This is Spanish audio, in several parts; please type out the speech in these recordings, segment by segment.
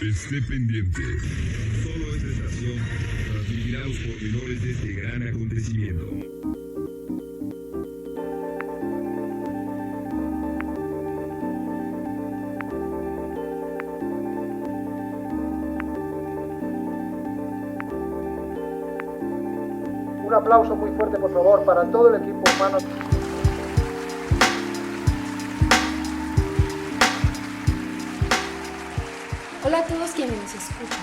Esté pendiente. Solo esta estación transmitirá los pormenores de este gran acontecimiento. Un aplauso muy fuerte, por favor, para todo el equipo humano. Hola a todos quienes nos escuchan.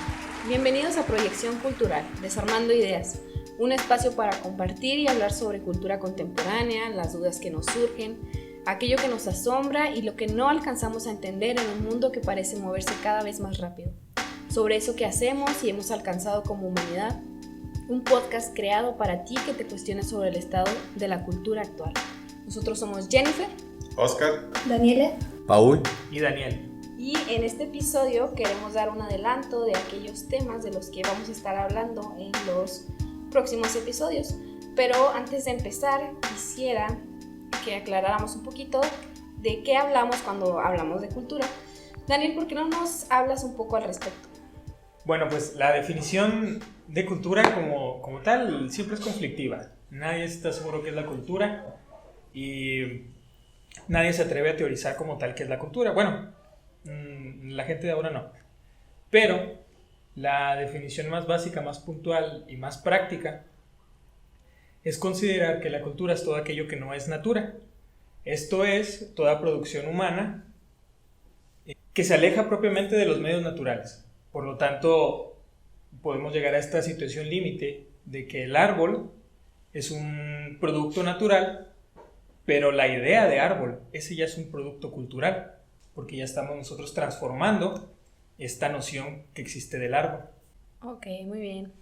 Bienvenidos a Proyección Cultural, Desarmando Ideas, un espacio para compartir y hablar sobre cultura contemporánea, las dudas que nos surgen, aquello que nos asombra y lo que no alcanzamos a entender en un mundo que parece moverse cada vez más rápido. Sobre eso que hacemos y hemos alcanzado como humanidad. Un podcast creado para ti que te cuestiones sobre el estado de la cultura actual. Nosotros somos Jennifer, Oscar, Daniela, Paul y Daniel. y en este episodio queremos dar un adelanto de aquellos temas de los que vamos a estar hablando en los próximos episodios. Pero antes de empezar, quisiera que aclaráramos un poquito de qué hablamos cuando hablamos de cultura. Daniel, ¿por qué no nos hablas un poco al respecto? Bueno, pues la definición de cultura como tal siempre es conflictiva. Nadie está seguro qué es la cultura y nadie se atreve a teorizar como tal qué es la cultura. Bueno, la gente de ahora no. Pero la definición más básica, más puntual y más práctica es considerar que la cultura es todo aquello que no es natura. Esto es toda producción humana que se aleja propiamente de los medios naturales. Por lo tanto, podemos llegar a esta situación límite de que el árbol es un producto natural, pero la idea de árbol, ese ya es un producto cultural, porque ya estamos nosotros transformando esta noción que existe del árbol. Ok, muy bien.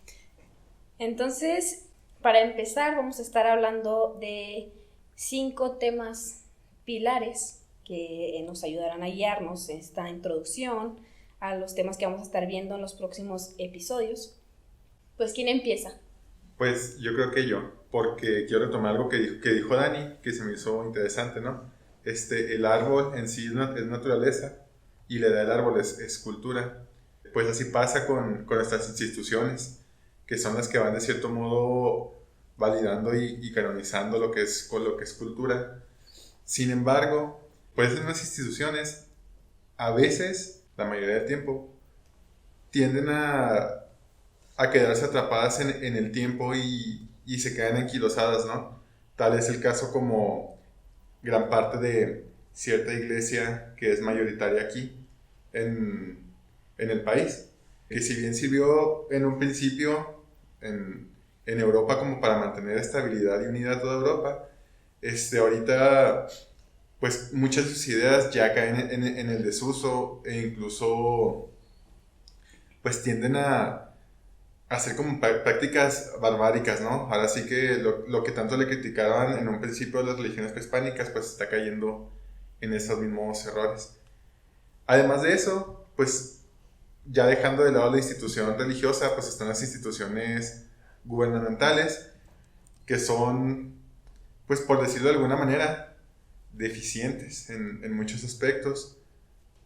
Entonces, para empezar, vamos a estar hablando de 5 temas pilares que nos ayudarán a guiarnos en esta introducción a los temas que vamos a estar viendo en los próximos episodios. Pues, ¿quién empieza? pues yo creo que yo, porque quiero retomar algo que dijo Dani, que se me hizo interesante, ¿no? El árbol en sí es naturaleza y la idea del árbol es cultura. Pues así pasa con estas instituciones, que son las que van de cierto modo validando y canonizando lo que es cultura. Sin embargo, pues en las instituciones, a veces, la mayoría del tiempo, tienden a quedarse atrapadas en el tiempo y se quedan enquilosadas, ¿no? Tal es el caso como gran parte de cierta iglesia que es mayoritaria aquí en el país, que si bien sirvió en un principio en Europa como para mantener estabilidad y unidad a toda Europa, ahorita pues muchas de sus ideas ya caen en el desuso e incluso pues tienden a hacer como prácticas barbáricas, ¿no? Ahora sí que lo que tanto le criticaban en un principio a las religiones prehispánicas, pues está cayendo en esos mismos errores. Además de eso, pues ya dejando de lado la institución religiosa, pues están las instituciones gubernamentales, que son, pues por decirlo de alguna manera, deficientes en muchos aspectos,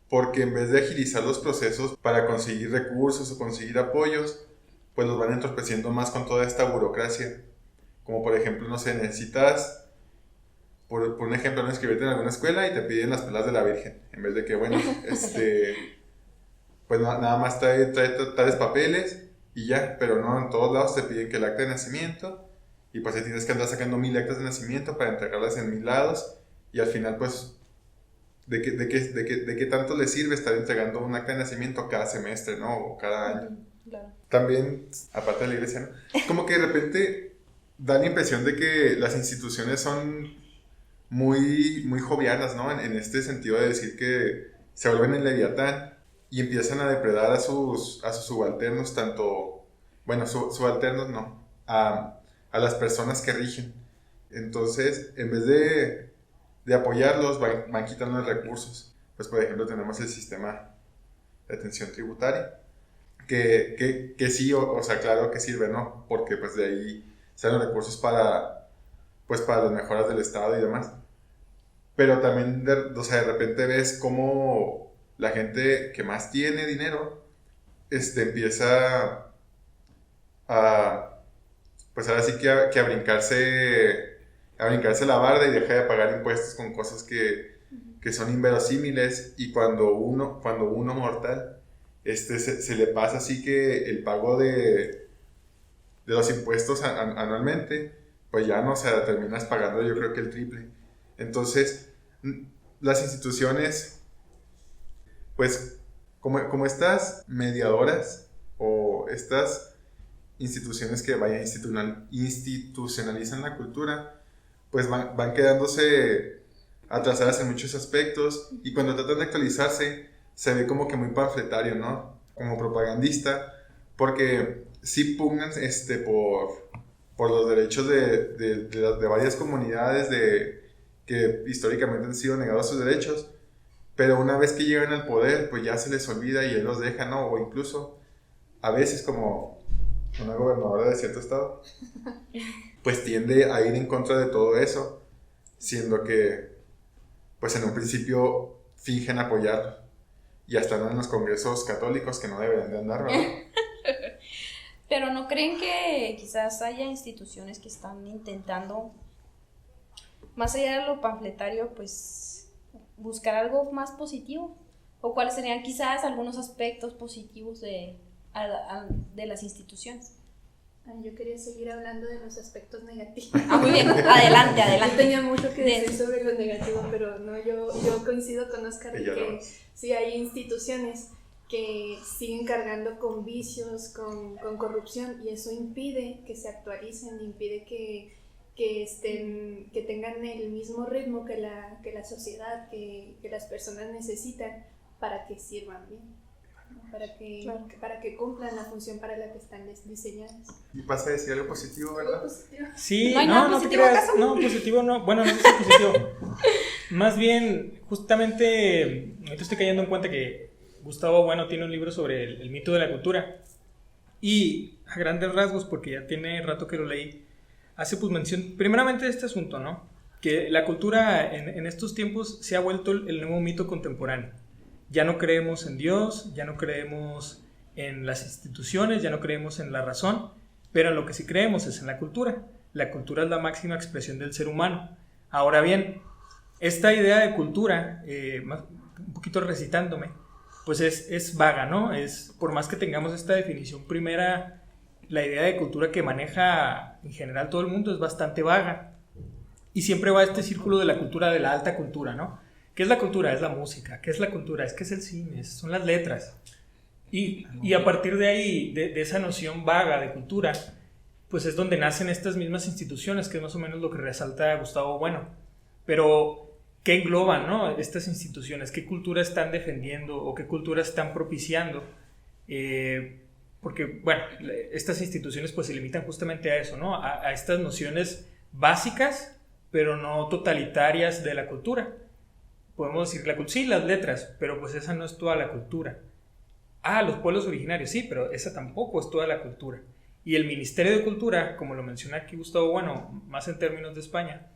porque en vez de agilizar los procesos para conseguir recursos o conseguir apoyos, pues los van entorpeciendo más con toda esta burocracia. Como por ejemplo, no sé, necesitas, por un ejemplo, no inscribirte en alguna escuela y te piden las pelas de la Virgen. En vez de que, bueno, pues nada más trae tales papeles y ya, pero no, en todos lados te piden que el acta de nacimiento, y pues ahí tienes que andar sacando 1000 actas de nacimiento para entregarlas en 1000 lados, y al final pues, ¿de qué tanto le sirve estar entregando un acta de nacimiento cada semestre, ¿no? O cada año? Claro. También, aparte de la iglesia, ¿no? Como que de repente da la impresión de que las instituciones son muy, muy jovianas, ¿no? En este sentido de decir que se vuelven el leviatán y empiezan a depredar a sus subalternos, tanto, bueno, subalternos no, a las personas que rigen. Entonces, en vez de apoyarlos, van quitando recursos. Pues, por ejemplo, tenemos el sistema de atención tributaria, que sí, o sea, claro que sirve, ¿no? Porque pues de ahí salen recursos para las mejoras del Estado y demás. Pero también, o sea, de repente ves cómo la gente que más tiene dinero empieza pues ahora sí que a brincarse la barda y deja de pagar impuestos con cosas que son inverosímiles, y cuando uno mortal se le pasa así que el pago de los impuestos anualmente, pues ya no, o sea, terminas pagando yo creo que el triple. Entonces, las instituciones, pues como estas mediadoras o estas instituciones que institucionalizan la cultura, pues van quedándose atrasadas en muchos aspectos, y cuando tratan de actualizarse se ve como que muy panfletario, ¿no? Como propagandista, porque sí pugnan por los derechos de varias comunidades que históricamente han sido negados sus derechos, pero una vez que llegan al poder, pues ya se les olvida y él los deja, ¿no? O incluso a veces, como una gobernadora de cierto estado, pues tiende a ir en contra de todo eso, siendo que pues en un principio fingen apoyar y hasta andan en los congresos católicos que no deberían de andar, ¿verdad? Pero ¿no creen que quizás haya instituciones que están intentando, más allá de lo panfletario, pues buscar algo más positivo? ¿O cuáles serían quizás algunos aspectos positivos de las instituciones? Yo quería seguir hablando de los aspectos negativos. Muy bien, adelante. Yo tenía mucho que decir sobre lo negativo, pero no, yo coincido con Oscar de que sí hay instituciones que siguen cargando con vicios, con corrupción, y eso impide que se actualicen, impide que tengan el mismo ritmo que la sociedad, que las personas necesitan para que sirvan bien, ¿no? Para que cumplan la función para la que están diseñadas. Y pasa a decir algo positivo, ¿verdad? Algo positivo. Sí, no te creas, no, positivo no, bueno, no sé si positivo. Más bien, justamente, ahorita estoy cayendo en cuenta que Gustavo Bueno tiene un libro sobre el mito de la cultura, y a grandes rasgos, porque ya tiene rato que lo leí, hace pues mención primeramente de este asunto, ¿no? Que la cultura en estos tiempos se ha vuelto el nuevo mito contemporáneo. Ya no creemos en Dios, ya no creemos en las instituciones, ya no creemos en la razón, pero en lo que sí creemos es en la cultura. La cultura es la máxima expresión del ser humano. Ahora bien, esta idea de cultura, un poquito recitándome, pues es vaga, ¿no? Por más que tengamos esta definición primera, la idea de cultura que maneja en general todo el mundo es bastante vaga. Y siempre va este círculo de la cultura, de la alta cultura, ¿no? ¿Qué es la cultura? Es la música. ¿Qué es la cultura? Es que es el cine, son las letras. Y a partir de ahí, de esa noción vaga de cultura, pues es donde nacen estas mismas instituciones, que es más o menos lo que resalta Gustavo Bueno. Pero ¿qué engloban, no? Estas instituciones? ¿Qué cultura están defendiendo o qué cultura están propiciando? Porque, bueno, estas instituciones pues se limitan justamente a eso, ¿no? A estas nociones básicas, pero no totalitarias de la cultura. Podemos decir, sí, las letras, pero pues esa no es toda la cultura. Los pueblos originarios, sí, pero esa tampoco es toda la cultura. Y el Ministerio de Cultura, como lo menciona aquí Gustavo Bueno, más en términos de España,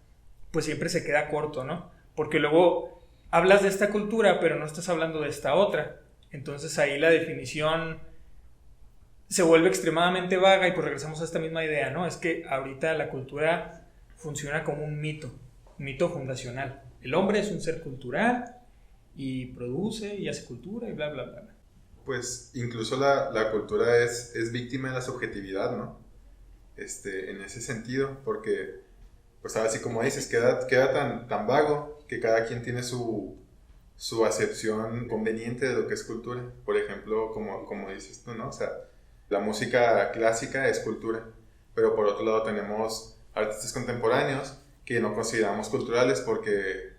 pues siempre se queda corto, ¿no? Porque luego hablas de esta cultura, pero no estás hablando de esta otra. Entonces ahí la definición se vuelve extremadamente vaga, y pues regresamos a esta misma idea, ¿no? Es que ahorita la cultura funciona como un mito fundacional. El hombre es un ser cultural y produce y hace cultura y bla, bla, bla. Pues incluso la cultura es víctima de la subjetividad, ¿no? En ese sentido, porque pues así como dices, queda tan vago que cada quien tiene su acepción conveniente de lo que es cultura. Por ejemplo, como dices tú, ¿no? O sea, la música clásica es cultura, pero por otro lado tenemos artistas contemporáneos que no consideramos culturales porque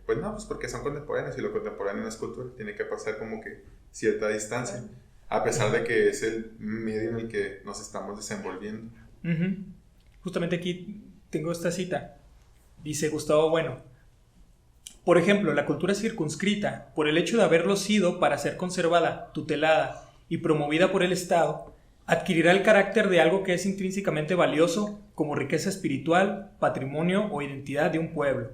son contemporáneos, y lo contemporáneo no es cultura, tiene que pasar como que cierta distancia, a pesar de que es el medio en el que nos estamos desenvolviendo. Uh-huh. Justamente aquí tengo esta cita, dice Gustavo Bueno: por ejemplo, la cultura circunscrita, por el hecho de haberlo sido para ser conservada, tutelada y promovida por el Estado, adquirirá el carácter de algo que es intrínsecamente valioso como riqueza espiritual, patrimonio o identidad de un pueblo.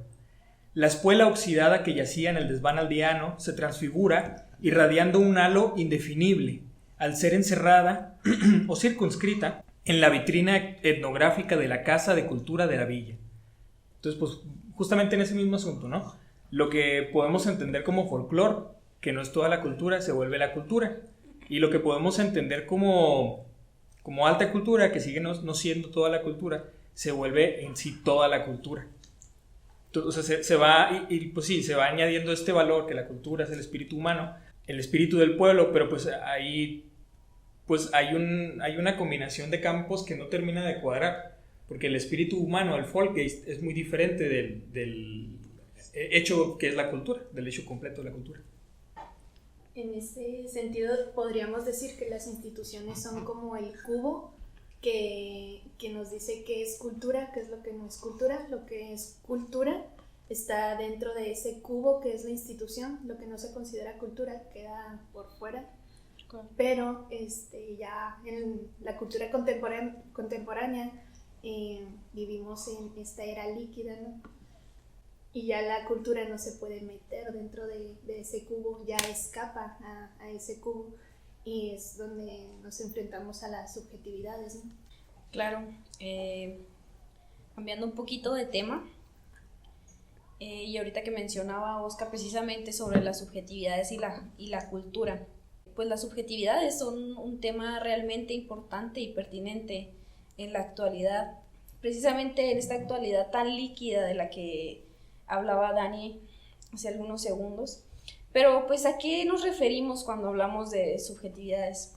La espuela oxidada que yacía en el desván aldeano se transfigura irradiando un halo indefinible, al ser encerrada o circunscrita en la vitrina etnográfica de la Casa de Cultura de la Villa. Entonces, pues, justamente en ese mismo asunto, ¿no? Lo que podemos entender como folclore, que no es toda la cultura, se vuelve la cultura. Y lo que podemos entender como alta cultura, que sigue no siendo toda la cultura, se vuelve en sí toda la cultura. Entonces, se va, pues sí, se va añadiendo este valor, que la cultura es el espíritu humano, el espíritu del pueblo, pero pues ahí pues hay una combinación de campos que no termina de cuadrar, porque el espíritu humano, el Folkeist, es muy diferente del hecho que es la cultura, del hecho completo de la cultura. En ese sentido, podríamos decir que las instituciones son como el cubo que nos dice qué es cultura, qué es lo que no es cultura. Lo que es cultura está dentro de ese cubo que es la institución, lo que no se considera cultura queda por fuera. Pero ya en la cultura contemporánea vivimos en esta era líquida, ¿no? Y ya la cultura no se puede meter dentro de ese cubo, ya escapa a ese cubo, y es donde nos enfrentamos a las subjetividades, ¿no? Claro, cambiando un poquito de tema, y ahorita que mencionaba Oscar precisamente sobre las subjetividades y la cultura, pues las subjetividades son un tema realmente importante y pertinente en la actualidad, precisamente en esta actualidad tan líquida de la que hablaba Dani hace algunos segundos. Pero pues ¿a qué nos referimos cuando hablamos de subjetividades?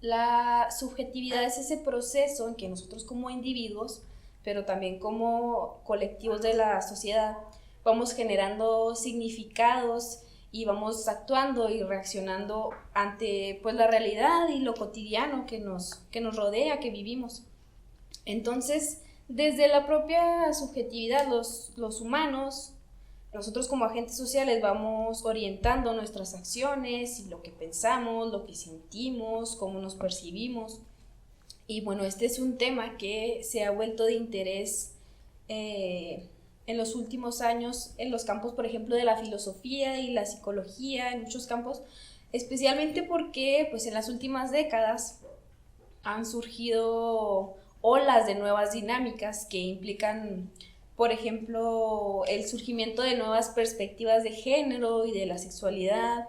La subjetividad es ese proceso en que nosotros como individuos, pero también como colectivos de la sociedad, vamos generando significados y vamos actuando y reaccionando ante pues la realidad y lo cotidiano que nos rodea, que vivimos. Entonces, desde la propia subjetividad, los humanos, nosotros como agentes sociales vamos orientando nuestras acciones y lo que pensamos, lo que sentimos, cómo nos percibimos. Y bueno, este es un tema que se ha vuelto de interés en los últimos años en los campos, por ejemplo, de la filosofía y la psicología, en muchos campos, especialmente porque pues, en las últimas décadas han surgido olas de nuevas dinámicas que implican, por ejemplo, el surgimiento de nuevas perspectivas de género y de la sexualidad.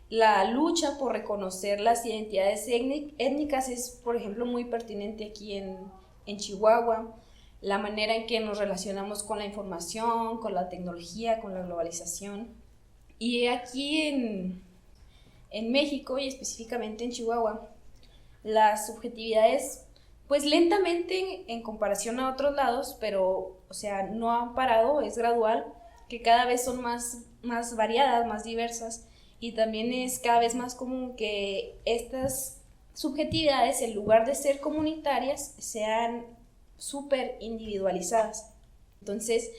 La lucha por reconocer las identidades étnicas es, por ejemplo, muy pertinente aquí en Chihuahua. La manera en que nos relacionamos con la información, con la tecnología, con la globalización. Y aquí en México y específicamente en Chihuahua, las subjetividades pues lentamente en comparación a otros lados, pero o sea, no han parado, es gradual, que cada vez son más variadas, más diversas, y también es cada vez más común que estas subjetividades, en lugar de ser comunitarias, sean súper individualizadas. Entonces,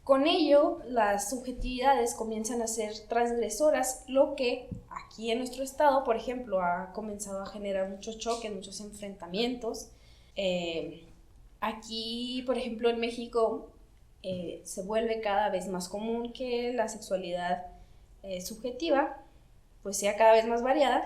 con ello, las subjetividades comienzan a ser transgresoras, lo que aquí en nuestro estado, por ejemplo, ha comenzado a generar muchos choques, muchos enfrentamientos. Aquí, por ejemplo, en México, se vuelve cada vez más común que la sexualidad subjetiva pues sea cada vez más variada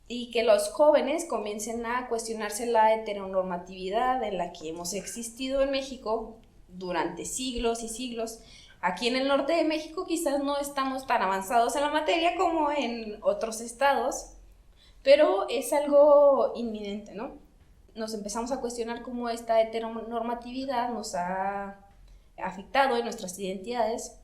y que los jóvenes comiencen a cuestionarse la heteronormatividad en la que hemos existido en México durante siglos y siglos. Aquí en el norte de México quizás no estamos tan avanzados en la materia como en otros estados, pero es algo inminente, ¿no? Nos empezamos a cuestionar cómo esta heteronormatividad nos ha afectado en nuestras identidades.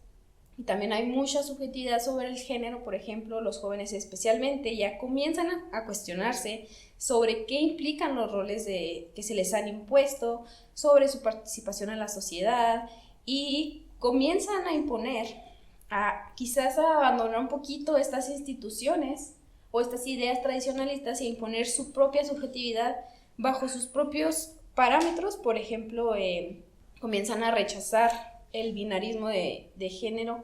Y también hay mucha subjetividad sobre el género, por ejemplo, los jóvenes especialmente ya comienzan a cuestionarse sobre qué implican los roles que se les han impuesto, sobre su participación en la sociedad y comienzan a imponer, quizás a abandonar un poquito estas instituciones o estas ideas tradicionalistas y a imponer su propia subjetividad bajo sus propios parámetros. Por ejemplo, comienzan a rechazar el binarismo de género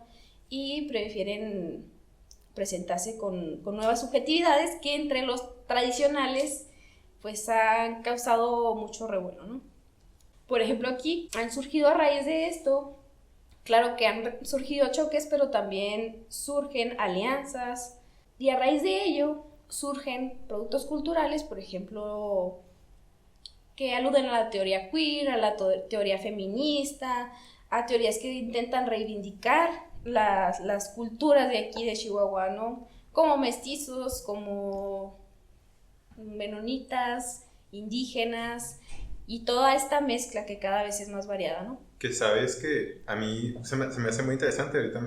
y prefieren presentarse con nuevas subjetividades que entre los tradicionales pues han causado mucho revuelo, ¿no? Por ejemplo, aquí han surgido a raíz de esto, claro que han surgido choques, pero también surgen alianzas y a raíz de ello surgen productos culturales, por ejemplo, que aluden a la teoría queer, a la teoría feminista, a teorías que intentan reivindicar las culturas de aquí de Chihuahua, ¿no? Como mestizos, como menonitas, indígenas, y toda esta mezcla que cada vez es más variada, ¿no? Que sabes que a mí se me hace muy interesante, ahorita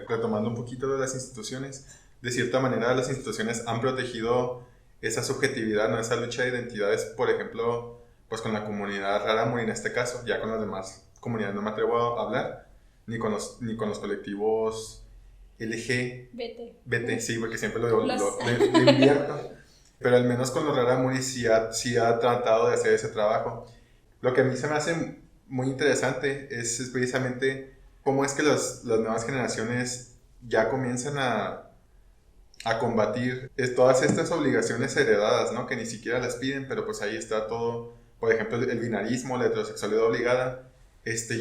retomando un poquito de las instituciones, de cierta manera las instituciones han protegido esa subjetividad, ¿no? Esa lucha de identidades, por ejemplo, pues con la comunidad rarámuri en este caso, ya con las demás comunidades no me atrevo a hablar, ni con los colectivos LGBT, sí, porque siempre lo invierto, pero al menos con los rarámuri sí ha tratado de hacer ese trabajo. Lo que a mí se me hace muy interesante es precisamente cómo es que las nuevas generaciones ya comienzan a combatir todas estas obligaciones heredadas, ¿no? Que ni siquiera las piden, pero pues ahí está todo, por ejemplo, el binarismo, la heterosexualidad obligada.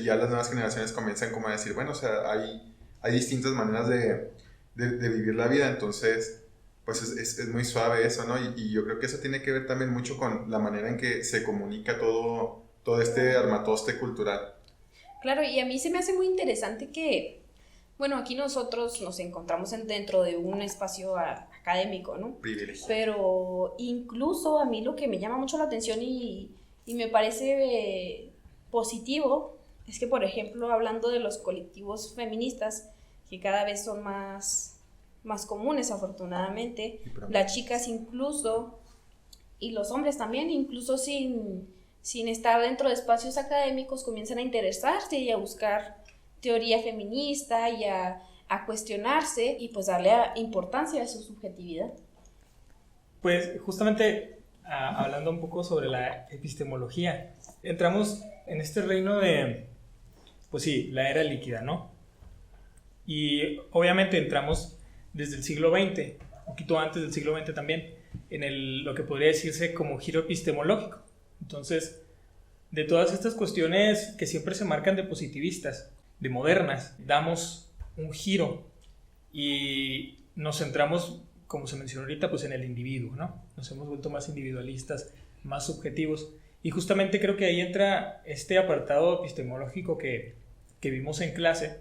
Ya las nuevas generaciones comienzan como a decir, bueno, o sea, hay distintas maneras de vivir la vida, entonces pues es muy suave eso, ¿no? Y yo creo que eso tiene que ver también mucho con la manera en que se comunica todo este armatoste cultural. Claro, y a mí se me hace muy interesante que, bueno, aquí nosotros nos encontramos dentro de un espacio académico, ¿no? Privilegio. Pero incluso a mí lo que me llama mucho la atención y me parece positivo es que, por ejemplo, hablando de los colectivos feministas, que cada vez son más comunes, afortunadamente, las chicas incluso, y los hombres también, incluso sin estar dentro de espacios académicos, comienzan a interesarse y a buscar teoría feminista y a cuestionarse y pues darle importancia a su subjetividad. Pues justamente hablando un poco sobre la epistemología, entramos en este reino de, pues sí, la era líquida, ¿no? Y obviamente entramos desde el siglo XX, un poquito antes del siglo XX también, en lo que podría decirse como giro epistemológico. Entonces, de todas estas cuestiones que siempre se marcan de positivistas, de modernas, damos un giro y nos centramos, como se mencionó ahorita, pues en el individuo, ¿no? Nos hemos vuelto más individualistas, más subjetivos, y justamente creo que ahí entra este apartado epistemológico que vimos en clase.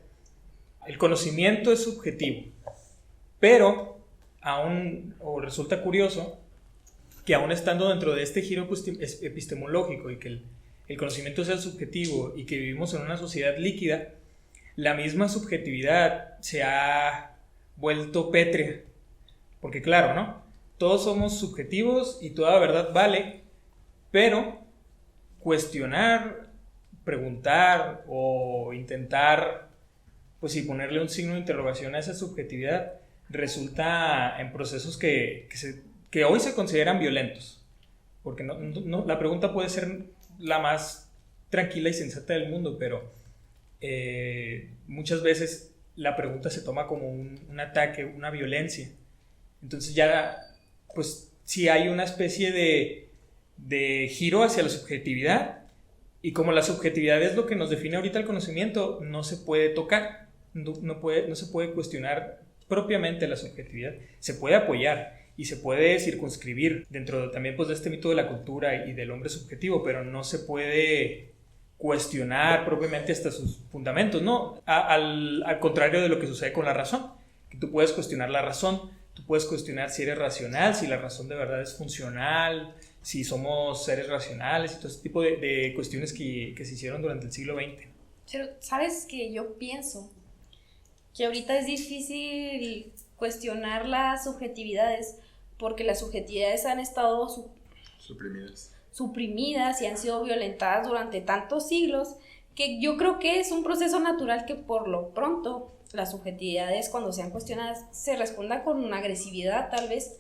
El conocimiento es subjetivo, pero resulta curioso que aún estando dentro de este giro epistemológico y que el conocimiento sea subjetivo y que vivimos en una sociedad líquida, la misma subjetividad se ha vuelto pétrea. Porque claro, ¿no? Todos somos subjetivos y toda verdad vale, pero cuestionar, preguntar o intentar, pues sí, ponerle un signo de interrogación a esa subjetividad resulta en procesos que hoy se consideran violentos. Porque la pregunta puede ser la más tranquila y sensata del mundo, pero muchas veces la pregunta se toma como un ataque, una violencia. Entonces ya, pues sí hay una especie de giro hacia la subjetividad, y como la subjetividad es lo que nos define ahorita el conocimiento, no se puede tocar, no se puede cuestionar propiamente la subjetividad, se puede apoyar y se puede circunscribir dentro también pues de este mito de la cultura y del hombre subjetivo, pero no se puede cuestionar propiamente hasta sus fundamentos, ¿no? Al contrario de lo que sucede con la razón, que tú puedes cuestionar la razón, tú puedes cuestionar si eres racional, si la razón de verdad es funcional, si somos seres racionales y todo ese tipo de cuestiones que se hicieron durante el siglo XX. Pero, ¿sabes qué? Yo pienso que ahorita es difícil cuestionar las subjetividades porque las subjetividades han estado suprimidas y han sido violentadas durante tantos siglos, que yo creo que es un proceso natural que por lo pronto las subjetividades, cuando sean cuestionadas, se respondan con una agresividad. Tal vez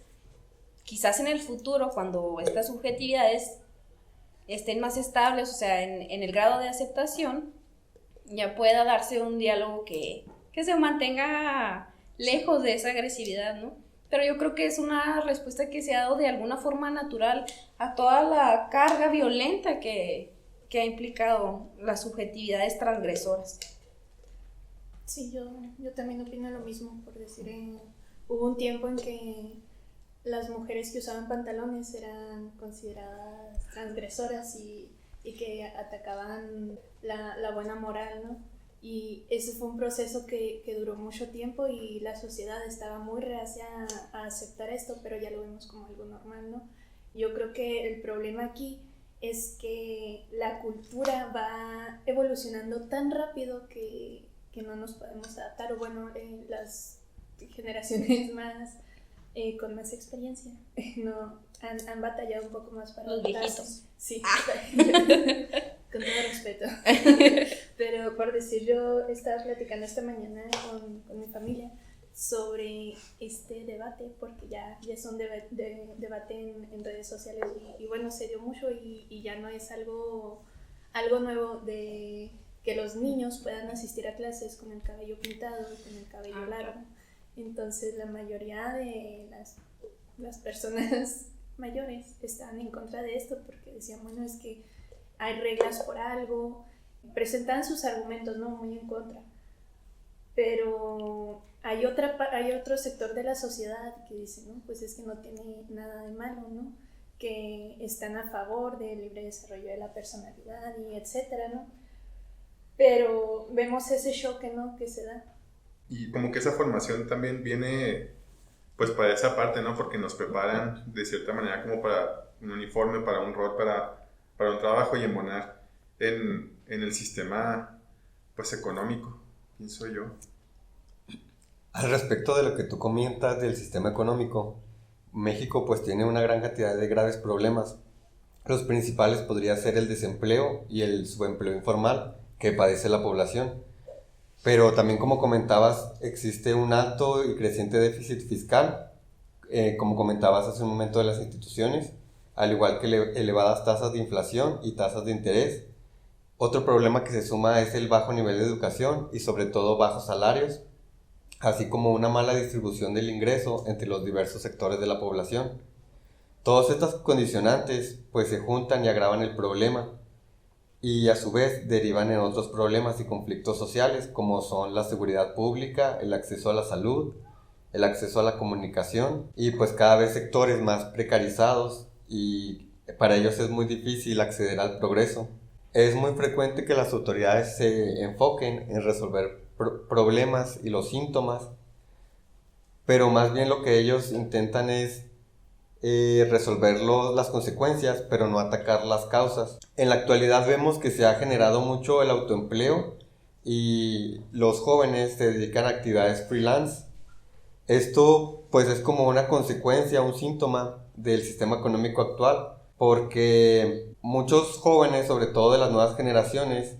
quizás en el futuro, cuando estas subjetividades estén más estables, o sea, en el grado de aceptación, ya pueda darse un diálogo que se mantenga lejos de esa agresividad, ¿no? Pero yo creo que es una respuesta que se ha dado de alguna forma natural a toda la carga violenta que ha implicado las subjetividades transgresoras. Sí, yo también opino lo mismo, por decir, hubo un tiempo en que las mujeres que usaban pantalones eran consideradas transgresoras y que atacaban la buena moral, ¿no? Y ese fue un proceso que duró mucho tiempo y la sociedad estaba muy reacia a aceptar esto, pero ya lo vemos como algo normal, ¿no? Yo creo que el problema aquí es que la cultura va evolucionando tan rápido que no nos podemos adaptar, o bueno, las generaciones más con más experiencia no han batallado un poco más para los adaptarse. viejitos. Sí, con todo respeto. Pero por decir, yo estaba platicando esta mañana con mi familia sobre este debate, porque ya es un debate en redes sociales y bueno, se dio mucho y ya no es algo nuevo de que los niños puedan asistir a clases con el cabello pintado y con el cabello largo. Entonces la mayoría de las personas mayores estaban en contra de esto porque decían, bueno, es que hay reglas por algo, presentaban sus argumentos, ¿no? Muy en contra. Pero hay otro sector de la sociedad que dice, ¿no? Pues es que no tiene nada de malo, ¿no? Que están a favor del libre desarrollo de la personalidad y etcétera, ¿no? Pero vemos ese choque, ¿no? Que se da. Y como que esa formación también viene pues para esa parte, ¿no? Porque nos preparan de cierta manera como para un uniforme, para un rol, para un trabajo y embonar en el sistema pues económico, pienso yo. Al respecto de lo que tú comentas del sistema económico, México pues tiene una gran cantidad de graves problemas. Los principales podría ser el desempleo y el subempleo informal que padece la población. Pero también, como comentabas, existe un alto y creciente déficit fiscal, como comentabas hace un momento, de las instituciones, al igual que elevadas tasas de inflación y tasas de interés. Otro problema que se suma es el bajo nivel de educación y sobre todo bajos salarios, así como una mala distribución del ingreso entre los diversos sectores de la población. Todas estas condicionantes pues se juntan y agravan el problema, y a su vez derivan en otros problemas y conflictos sociales como son la seguridad pública, el acceso a la salud, el acceso a la comunicación y pues cada vez sectores más precarizados y para ellos es muy difícil acceder al progreso. Es muy frecuente que las autoridades se enfoquen en resolver problemas y los síntomas, pero más bien lo que ellos intentan es resolver las consecuencias, pero no atacar las causas. En la actualidad vemos que se ha generado mucho el autoempleo y los jóvenes se dedican a actividades freelance. Esto pues es como una consecuencia, un síntoma del sistema económico actual, porque muchos jóvenes, sobre todo de las nuevas generaciones,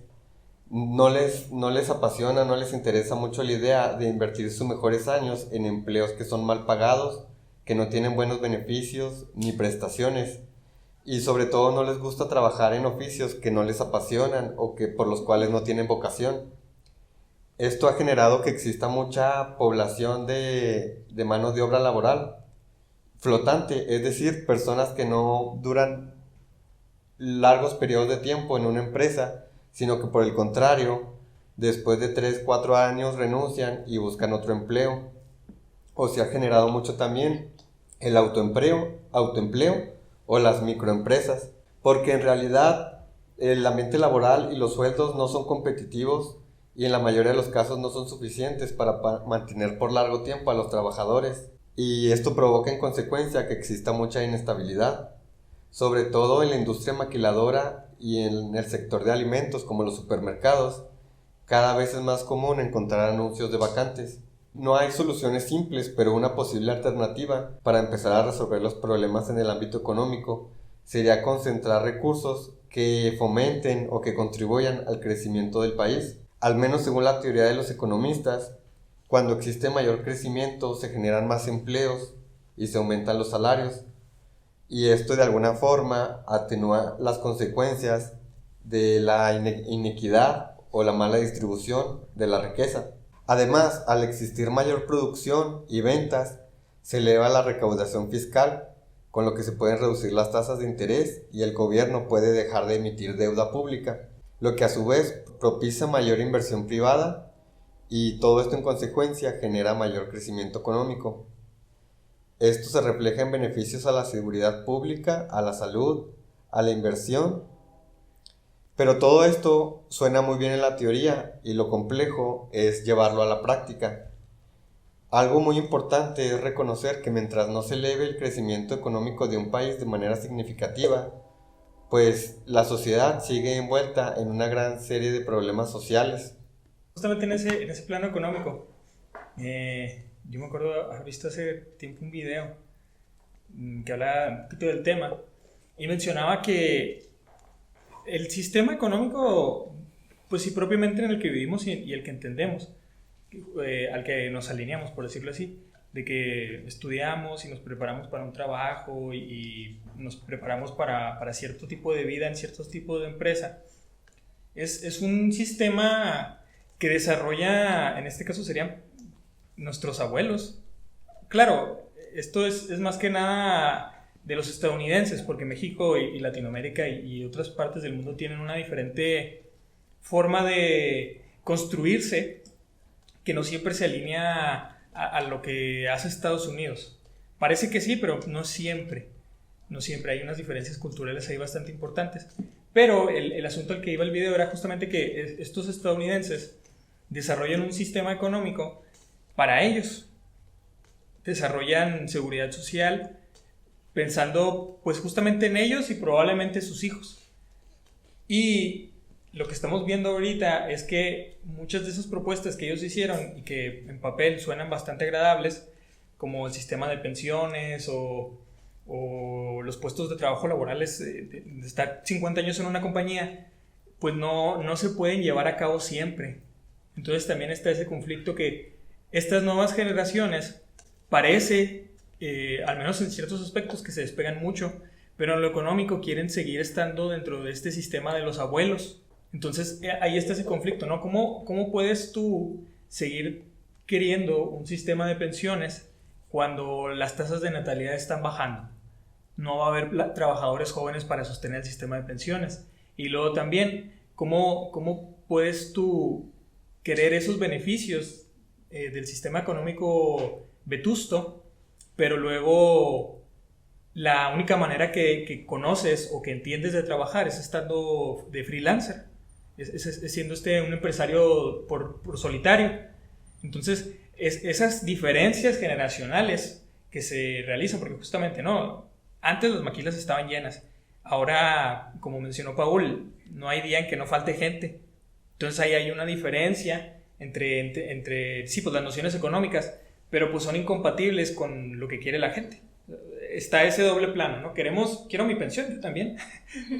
no les apasiona, no les interesa mucho la idea de invertir sus mejores años en empleos que son mal pagados, que no tienen buenos beneficios ni prestaciones, y sobre todo no les gusta trabajar en oficios que no les apasionan o que por los cuales no tienen vocación. Esto ha generado que exista mucha población de mano de obra laboral flotante, es decir, personas que no duran largos periodos de tiempo en una empresa, sino que por el contrario, después de 3-4 años renuncian y buscan otro empleo. O se ha generado mucho también el autoempleo o las microempresas, porque en realidad el ambiente laboral y los sueldos no son competitivos y en la mayoría de los casos no son suficientes para mantener por largo tiempo a los trabajadores, y esto provoca en consecuencia que exista mucha inestabilidad, sobre todo en la industria maquiladora y en el sector de alimentos como los supermercados. Cada vez es más común encontrar anuncios de vacantes. No hay soluciones simples, pero una posible alternativa para empezar a resolver los problemas en el ámbito económico sería concentrar recursos que fomenten o que contribuyan al crecimiento del país. Al menos según la teoría de los economistas, cuando existe mayor crecimiento se generan más empleos y se aumentan los salarios, y esto de alguna forma atenúa las consecuencias de la inequidad o la mala distribución de la riqueza. Además, al existir mayor producción y ventas, se eleva la recaudación fiscal, con lo que se pueden reducir las tasas de interés y el gobierno puede dejar de emitir deuda pública, lo que a su vez propicia mayor inversión privada, y todo esto en consecuencia genera mayor crecimiento económico. Esto se refleja en beneficios a la seguridad pública, a la salud, a la inversión. Pero todo esto suena muy bien en la teoría y lo complejo es llevarlo a la práctica. Algo muy importante es reconocer que mientras no se eleve el crecimiento económico de un país de manera significativa, pues la sociedad sigue envuelta en una gran serie de problemas sociales. Justamente en ese plano económico, yo me acuerdo haber visto hace tiempo un video que hablaba un poquito del tema y mencionaba que el sistema económico, pues sí, propiamente en el que vivimos y el que entendemos, al que nos alineamos, por decirlo así, de que estudiamos y nos preparamos para un trabajo y nos preparamos para cierto tipo de vida en cierto tipo de empresa, es un sistema que desarrolla, en este caso serían nuestros abuelos. Claro, esto es más que nada de los estadounidenses, porque México y Latinoamérica y otras partes del mundo tienen una diferente forma de construirse que no siempre se alinea a lo que hace Estados Unidos. Parece que sí, pero no siempre. No siempre. Hay unas diferencias culturales ahí bastante importantes. Pero el asunto al que iba el video era justamente que estos estadounidenses desarrollan un sistema económico para ellos. Desarrollan seguridad social pensando pues justamente en ellos y probablemente sus hijos. Y lo que estamos viendo ahorita es que muchas de esas propuestas que ellos hicieron y que en papel suenan bastante agradables, como el sistema de pensiones o los puestos de trabajo laborales, de estar 50 años en una compañía, pues no se pueden llevar a cabo siempre. Entonces también está ese conflicto que estas nuevas generaciones parece, al menos en ciertos aspectos, que se despegan mucho, pero en lo económico quieren seguir estando dentro de este sistema de los abuelos. Entonces ahí está ese conflicto, ¿no? ¿Cómo puedes tú seguir queriendo un sistema de pensiones cuando las tasas de natalidad están bajando? No va a haber trabajadores jóvenes para sostener el sistema de pensiones. Y luego también, ¿cómo puedes tú querer esos beneficios del sistema económico vetusto, pero luego la única manera que conoces o que entiendes de trabajar es estando de freelancer, es siendo un empresario por solitario? Entonces, esas diferencias generacionales que se realizan, porque justamente antes las maquilas estaban llenas, ahora, como mencionó Paul, no hay día en que no falte gente. Entonces ahí hay una diferencia entre sí, pues las nociones económicas, pero pues son incompatibles con lo que quiere la gente. Está ese doble plano, ¿no? Quiero mi pensión, yo también,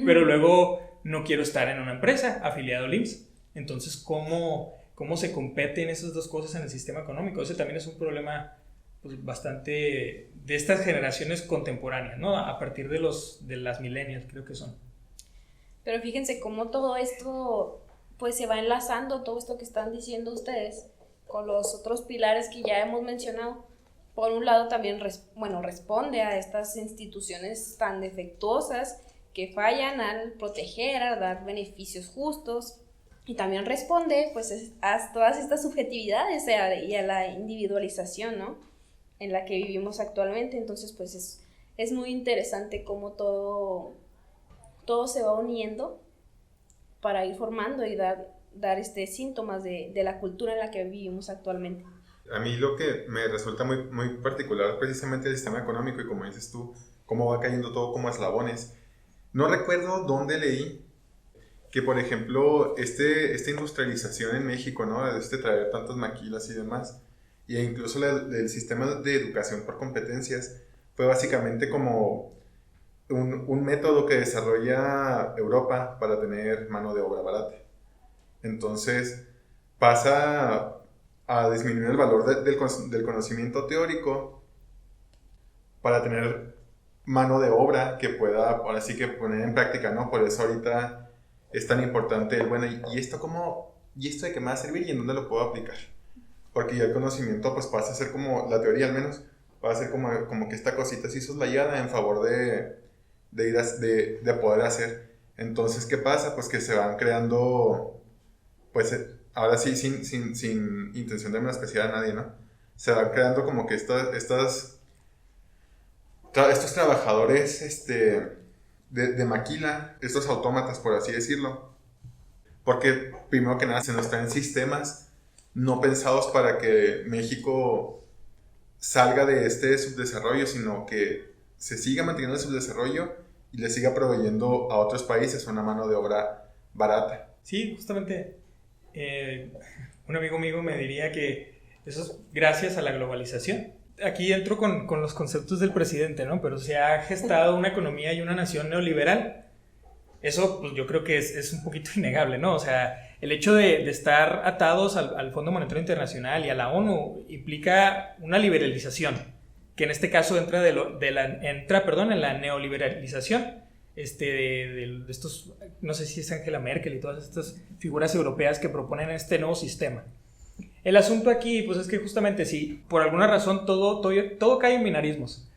pero luego no quiero estar en una empresa afiliado al IMSS. Entonces, ¿cómo se competen esas dos cosas en el sistema económico? Ese también es un problema pues, bastante de estas generaciones contemporáneas, ¿no? A partir de las millennials, creo que son. Pero fíjense cómo todo esto pues se va enlazando, todo esto que están diciendo ustedes, con los otros pilares que ya hemos mencionado. Por un lado también responde a estas instituciones tan defectuosas que fallan al proteger, a dar beneficios justos, y también responde pues a todas estas subjetividades y a la individualización, ¿no?, en la que vivimos actualmente. Entonces pues es muy interesante cómo todo se va uniendo para ir formando y dar síntomas de la cultura en la que vivimos actualmente. A mí lo que me resulta muy, muy particular precisamente el sistema económico, y como dices tú, cómo va cayendo todo como eslabones. No recuerdo dónde leí que, por ejemplo, esta industrialización en México, ¿no?, traer tantas maquilas y demás, e incluso el sistema de educación por competencias, fue básicamente como un método que desarrolla Europa para tener mano de obra barata. Entonces pasa a disminuir el valor del conocimiento teórico para tener mano de obra que pueda ahora sí que poner en práctica, ¿no? Por eso ahorita es tan importante ¿y esto de qué me va a servir y en dónde lo puedo aplicar? Porque ya el conocimiento pues pasa a ser como, la teoría al menos, va a ser como que esta cosita así soslayada en favor de poder hacer. Entonces, ¿qué pasa? Pues que se van creando, pues ahora sí, sin intención de menospreciar a nadie, ¿no? Se van creando como que estas estos trabajadores de maquila, estos autómatas, por así decirlo. Porque primero que nada se nos traen sistemas no pensados para que México salga de este subdesarrollo, sino que se siga manteniendo el subdesarrollo y le siga proveyendo a otros países una mano de obra barata. Sí, justamente un amigo mío me diría que eso es gracias a la globalización. Aquí entro con los conceptos del presidente, ¿no? Pero se ha gestado una economía y una nación neoliberal. Eso, pues, yo creo que es un poquito innegable, ¿no? O sea, el hecho de estar atados al Fondo Monetario Internacional y a la ONU implica una liberalización, que en este caso entra en la neoliberalización de estos, no sé si es Angela Merkel y todas estas figuras europeas que proponen este nuevo sistema. El asunto aquí, pues, es que justamente si por alguna razón todo cae en binarismos,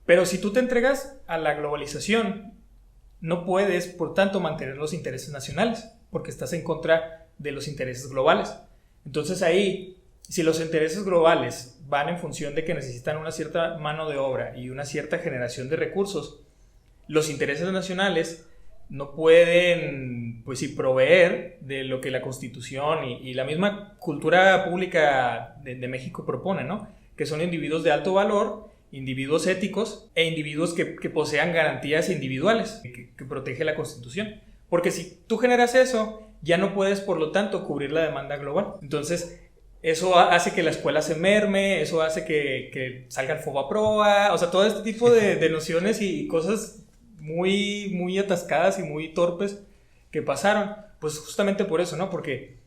pero si tú te entregas a la globalización, no puedes, por tanto, mantener los intereses nacionales, porque estás en contra de los intereses globales. Entonces ahí, si los intereses globales van en función de que necesitan una cierta mano de obra y una cierta generación de recursos, los intereses nacionales no pueden, pues sí, proveer de lo que la Constitución y la misma cultura pública de México propone, ¿no? Que son individuos de alto valor, individuos éticos e individuos que posean garantías individuales que protege la Constitución. Porque si tú generas eso, ya no puedes, por lo tanto, cubrir la demanda global. Entonces, eso hace que la escuela se merme, eso hace que salga el Fobaproa, o sea, todo este tipo de nociones y cosas muy, muy atascadas y muy torpes que pasaron, pues justamente por eso, ¿no? Porque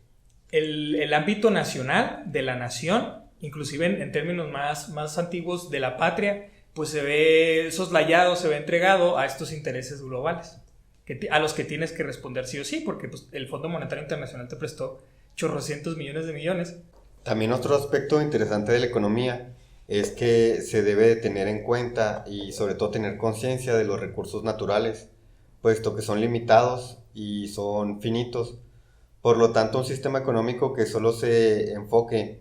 el ámbito nacional de la nación, inclusive en términos más antiguos de la patria, pues se ve soslayado, se ve entregado a estos intereses globales, a los que tienes que responder sí o sí, porque pues, el Fondo Monetario Internacional te prestó chorrocientos millones de millones. También otro aspecto interesante de la economía es que se debe de tener en cuenta y sobre todo tener conciencia de los recursos naturales, puesto que son limitados y son finitos. Por lo tanto, un sistema económico que solo se enfoque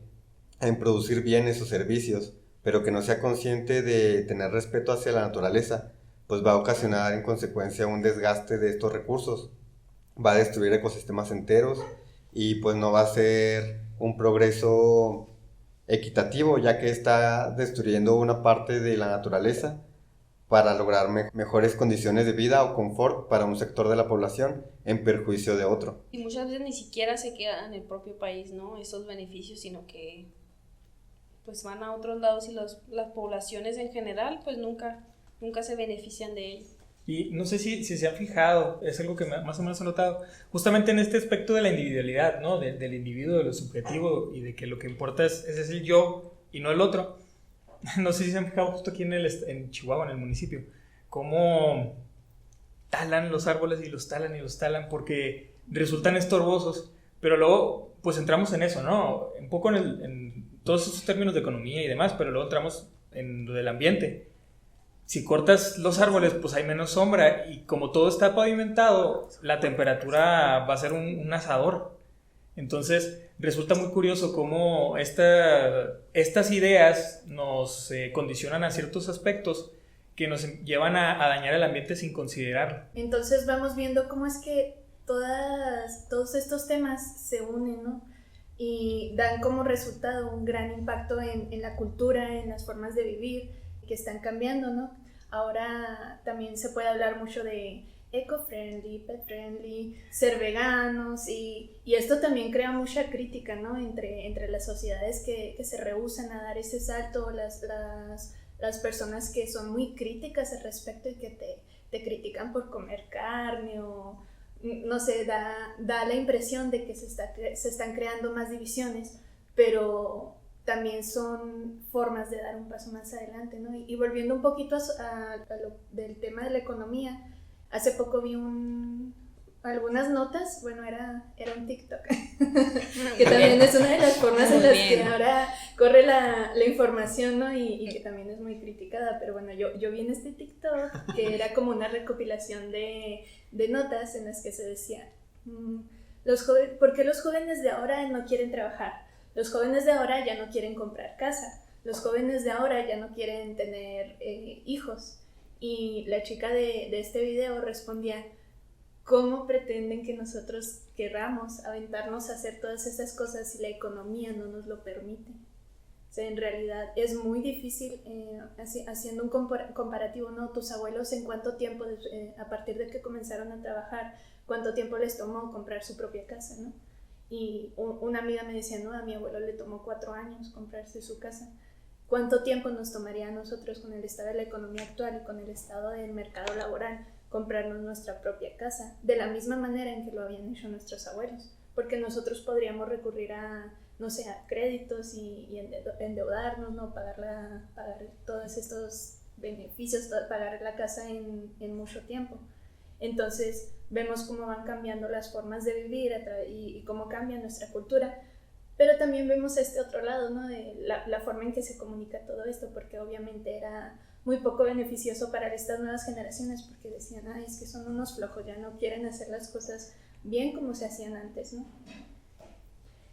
en producir bienes o servicios, pero que no sea consciente de tener respeto hacia la naturaleza, pues va a ocasionar en consecuencia un desgaste de estos recursos, va a destruir ecosistemas enteros y pues no va a ser un progreso equitativo, ya que está destruyendo una parte de la naturaleza para lograr mejores condiciones de vida o confort para un sector de la población en perjuicio de otro. Y muchas veces ni siquiera se quedan en el propio país, ¿no? Esos beneficios, sino que pues van a otros lados y las poblaciones en general pues nunca se benefician de ello. Y no sé si se han fijado, es algo que más o menos he notado, justamente en este aspecto de la individualidad, ¿no? Del individuo, de lo subjetivo y de que lo que importa es el yo y no el otro. No sé si se han fijado justo aquí en Chihuahua, en el municipio, cómo talan los árboles y los talan porque resultan estorbosos, pero luego pues entramos en eso, ¿no? Un poco en todos esos términos de economía y demás, pero luego entramos en lo del ambiente. Si cortas los árboles, pues hay menos sombra y como todo está pavimentado, la temperatura va a ser un asador. Entonces resulta muy curioso cómo estas ideas nos condicionan a ciertos aspectos que nos llevan a dañar el ambiente sin considerarlo. Entonces vamos viendo cómo es que todos estos temas se unen, ¿no? Y dan como resultado un gran impacto en la cultura, en las formas de vivir, que están cambiando, ¿no? Ahora también se puede hablar mucho de eco-friendly, pet-friendly, ser veganos y esto también crea mucha crítica, ¿no? Entre las sociedades que se rehúsan a dar ese salto, las personas que son muy críticas al respecto y que te critican por comer carne o no sé, da la impresión de que se están creando más divisiones, pero también son formas de dar un paso más adelante, ¿no? Y volviendo un poquito a lo del tema de la economía, hace poco vi algunas notas, bueno, era un TikTok, que también es una de las formas en las que ahora corre la información, ¿no? Y que también es muy criticada, pero bueno, yo vi en este TikTok que era como una recopilación de notas en las que se decía, ¿por qué los jóvenes de ahora no quieren trabajar? Los jóvenes de ahora ya no quieren comprar casa. los jóvenes de ahora ya no quieren tener hijos. Y la chica de este video respondía, ¿cómo pretenden que nosotros querramos aventarnos a hacer todas esas cosas si la economía no nos lo permite? O sea, en realidad es muy difícil, haciendo un comparativo, ¿no? Tus abuelos, ¿en cuánto tiempo, a partir de que comenzaron a trabajar, cuánto tiempo les tomó comprar su propia casa, ¿no? Y una amiga me decía, no, a mi abuelo le tomó 4 años comprarse su casa. ¿Cuánto tiempo nos tomaría a nosotros, con el estado de la economía actual y con el estado del mercado laboral, comprarnos nuestra propia casa? De la misma manera en que lo habían hecho nuestros abuelos. Porque nosotros podríamos recurrir a, no sé, a créditos y endeudarnos, ¿no? Pagar todos estos beneficios, pagar la casa en mucho tiempo. Entonces vemos cómo van cambiando las formas de vivir y cómo cambia nuestra cultura. Pero también vemos este otro lado, ¿no? De la forma en que se comunica todo esto, porque obviamente era muy poco beneficioso para estas nuevas generaciones, porque decían, ay, es que son unos flojos, ya no quieren hacer las cosas bien como se hacían antes, ¿no?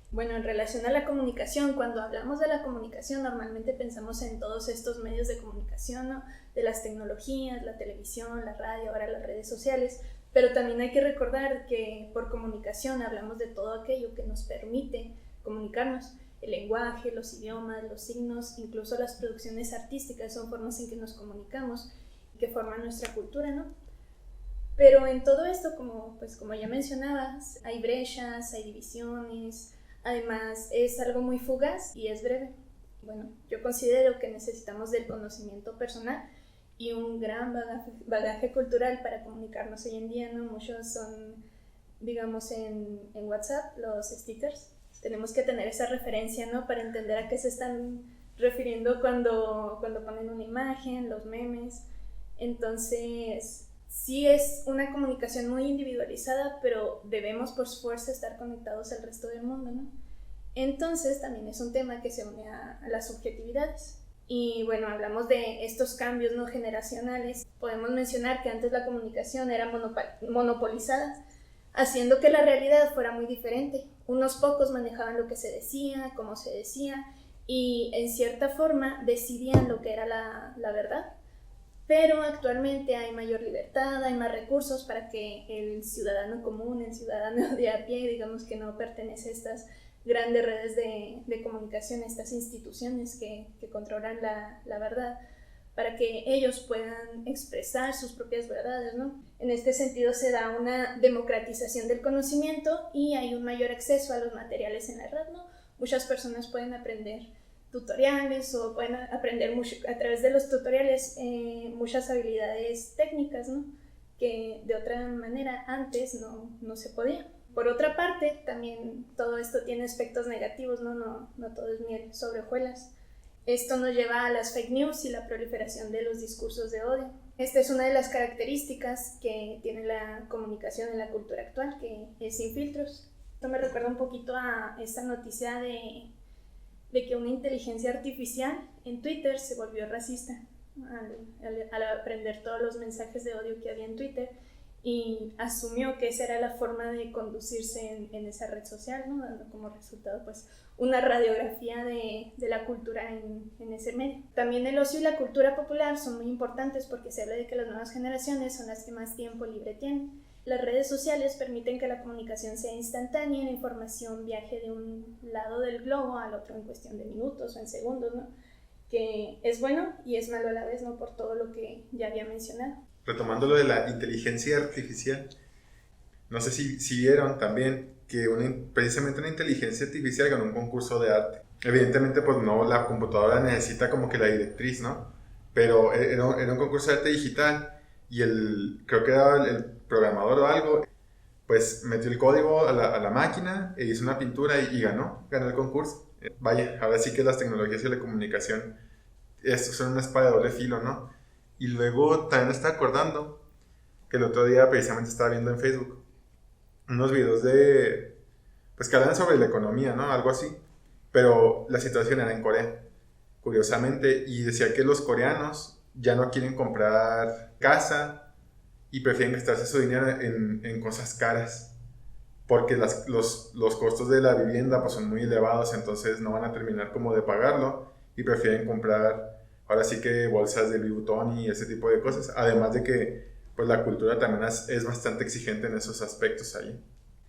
Bueno, en relación a la comunicación, cuando hablamos de la comunicación, normalmente pensamos en todos estos medios de comunicación, ¿no? De las tecnologías, la televisión, la radio, ahora las redes sociales, pero también hay que recordar que por comunicación hablamos de todo aquello que nos permite comunicarnos. El lenguaje, los idiomas, los signos, incluso las producciones artísticas son formas en que nos comunicamos y que forman nuestra cultura, ¿no? Pero en todo esto, como ya mencionabas, hay brechas, hay divisiones, además es algo muy fugaz y es breve. Bueno, yo considero que necesitamos del conocimiento personal y un gran bagaje cultural para comunicarnos hoy en día, ¿no? Muchos son, digamos, en WhatsApp, los stickers. Tenemos que tener esa referencia, ¿no? Para entender a qué se están refiriendo cuando ponen una imagen, los memes. Entonces, sí es una comunicación muy individualizada, pero debemos por fuerza estar conectados al resto del mundo, ¿no? Entonces, también es un tema que se une a las subjetividades. Y bueno, hablamos de estos cambios no generacionales. Podemos mencionar que antes la comunicación era monopolizada, haciendo que la realidad fuera muy diferente. Unos pocos manejaban lo que se decía, cómo se decía, y en cierta forma decidían lo que era la verdad. Pero actualmente hay mayor libertad, hay más recursos para que el ciudadano común, el ciudadano de a pie, digamos que no pertenece a estas grandes redes de comunicación, estas instituciones que controlan la verdad, para que ellos puedan expresar sus propias verdades, ¿no? En este sentido se da una democratización del conocimiento y hay un mayor acceso a los materiales en la red, ¿no? Muchas personas pueden aprender tutoriales o pueden aprender a través de los tutoriales muchas habilidades técnicas, ¿no? Que de otra manera antes no se podía. Por otra parte, también todo esto tiene aspectos negativos, ¿no? No todo es miel sobre hojuelas. Esto nos lleva a las fake news y la proliferación de los discursos de odio. Esta es una de las características que tiene la comunicación en la cultura actual, que es sin filtros. Esto me recuerda un poquito a esta noticia de que una inteligencia artificial en Twitter se volvió racista al aprender todos los mensajes de odio que había en Twitter y asumió que esa era la forma de conducirse en esa red social, ¿no? Dando como resultado pues una radiografía de la cultura en ese medio. También el ocio y la cultura popular son muy importantes porque se habla de que las nuevas generaciones son las que más tiempo libre tienen. Las redes sociales permiten que la comunicación sea instantánea y la información viaje de un lado del globo al otro en cuestión de minutos o en segundos, ¿no? Que es bueno y es malo a la vez, ¿no? Por todo lo que ya había mencionado. Retomando lo de la inteligencia artificial, no sé si vieron también que precisamente una inteligencia artificial ganó un concurso de arte. Evidentemente, pues no, la computadora necesita como que la directriz, ¿no? Pero era un concurso de arte digital y creo que era el programador o algo, pues metió el código a la máquina e hizo una pintura y ganó el concurso. Vaya, ahora sí que las tecnologías y la comunicación, esto son una espada de doble filo, ¿no? Y luego también me estaba acordando que el otro día precisamente estaba viendo en Facebook unos videos pues que hablan sobre la economía, ¿no? Algo así. Pero la situación era en Corea, curiosamente, y decía que los coreanos ya no quieren comprar casa y prefieren gastarse su dinero en cosas caras porque los costos de la vivienda pues son muy elevados, entonces no van a terminar como de pagarlo y y prefieren comprar ahora sí que bolsas de Louis Vuitton y ese tipo de cosas, además de que pues la cultura también es bastante exigente en esos aspectos ahí.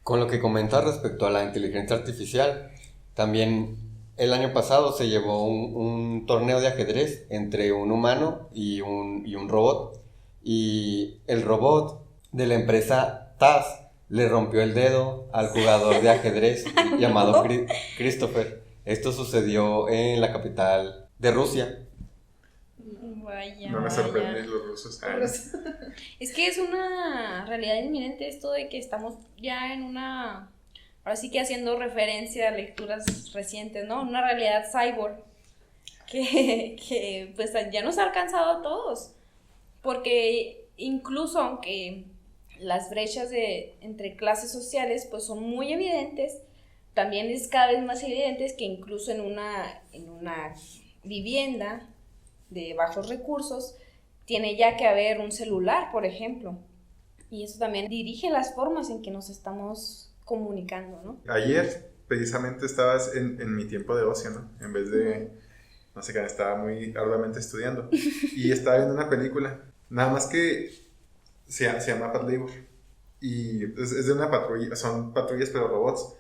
Con lo que comentas respecto a la inteligencia artificial, también el año pasado se llevó un torneo de ajedrez entre un humano y un robot, y el robot de la empresa TAS le rompió el dedo al jugador de ajedrez llamado Christopher. Esto sucedió en la capital de Rusia. Vaya, no me sorprende los rusos. Es que es una realidad inminente esto de que estamos ya en una, ahora sí que haciendo referencia a lecturas recientes, ¿no? Una realidad cyborg que pues ya nos ha alcanzado a todos, porque incluso aunque las brechas entre clases sociales pues son muy evidentes, también es cada vez más evidente que incluso en una vivienda de bajos recursos tiene ya que haber un celular, por ejemplo, y eso también dirige las formas en que nos estamos comunicando, ¿no? Ayer precisamente estabas en mi tiempo de ocio, ¿no? En vez de, no sé qué, estaba muy arduamente estudiando y estaba viendo una película, nada más que se llama Pat Labor y es de una patrulla, son patrullas pero robots,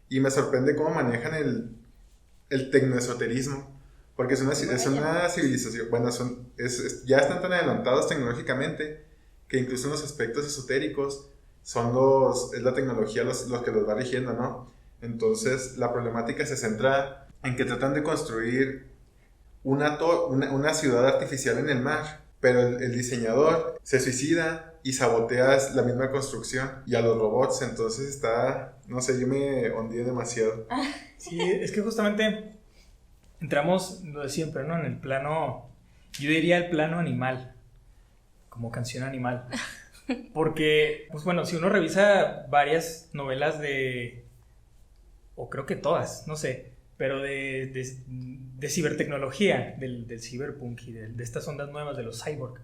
y me sorprende cómo manejan el tecnoesoterismo, porque es una civilización, bueno, ya están tan adelantados tecnológicamente que incluso en los aspectos esotéricos es la tecnología los que los va rigiendo, ¿no? Entonces la problemática se centra en que tratan de construir una ciudad artificial en el mar, pero el diseñador se suicida y sabotea la misma construcción y a los robots, entonces está, no sé, yo me hundí demasiado. Sí, es que justamente entramos lo de siempre, ¿no? En el plano, yo diría el plano animal, como canción animal. Porque, pues bueno, si uno revisa varias novelas o creo que todas, no sé, pero de cibertecnología, del cyberpunk y de estas ondas nuevas de los cyborg,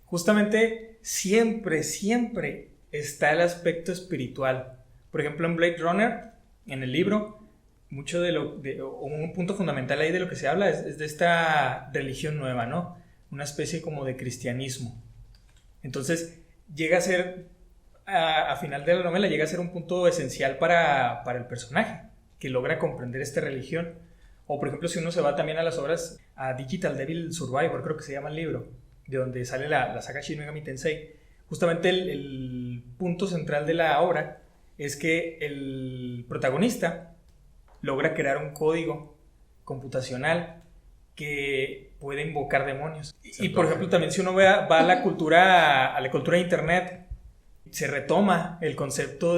justamente siempre está el aspecto espiritual. Por ejemplo, en Blade Runner, en el libro, mucho un punto fundamental ahí de lo que se habla es de esta religión nueva, ¿no? Una especie como de cristianismo. Entonces, llega a ser, a final de la novela, llega a ser un punto esencial para el personaje, que logra comprender esta religión. O, por ejemplo, si uno se va también a las obras, a Digital Devil Survivor, creo que se llama el libro, de donde sale la saga Shin Megami Tensei, justamente el punto central de la obra es que el protagonista logra crear un código computacional que puede invocar demonios. Y por ejemplo, también si uno va a la cultura de internet, se retoma el concepto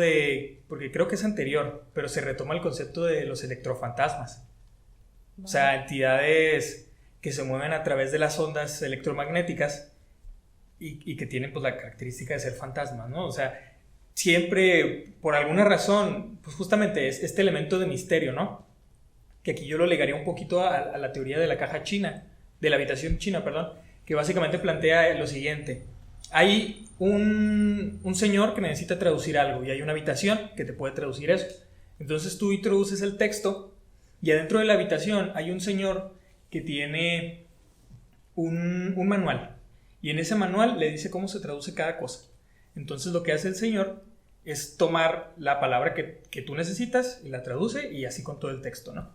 porque creo que es anterior, pero se retoma el concepto de los electrofantasmas. O sea, entidades que se mueven a través de las ondas electromagnéticas y que tienen pues la característica de ser fantasmas, ¿no? O sea, siempre, por alguna razón, pues justamente es este elemento de misterio, ¿no? Que aquí yo lo ligaría un poquito a la teoría de la caja china, de la habitación china, perdón, que básicamente plantea lo siguiente. Hay un señor que necesita traducir algo y hay una habitación que te puede traducir eso. Entonces tú introduces el texto y adentro de la habitación hay un señor que tiene un manual y en ese manual le dice cómo se traduce cada cosa. Entonces lo que hace el señor es tomar la palabra que tú necesitas y la traduce y así con todo el texto, ¿no?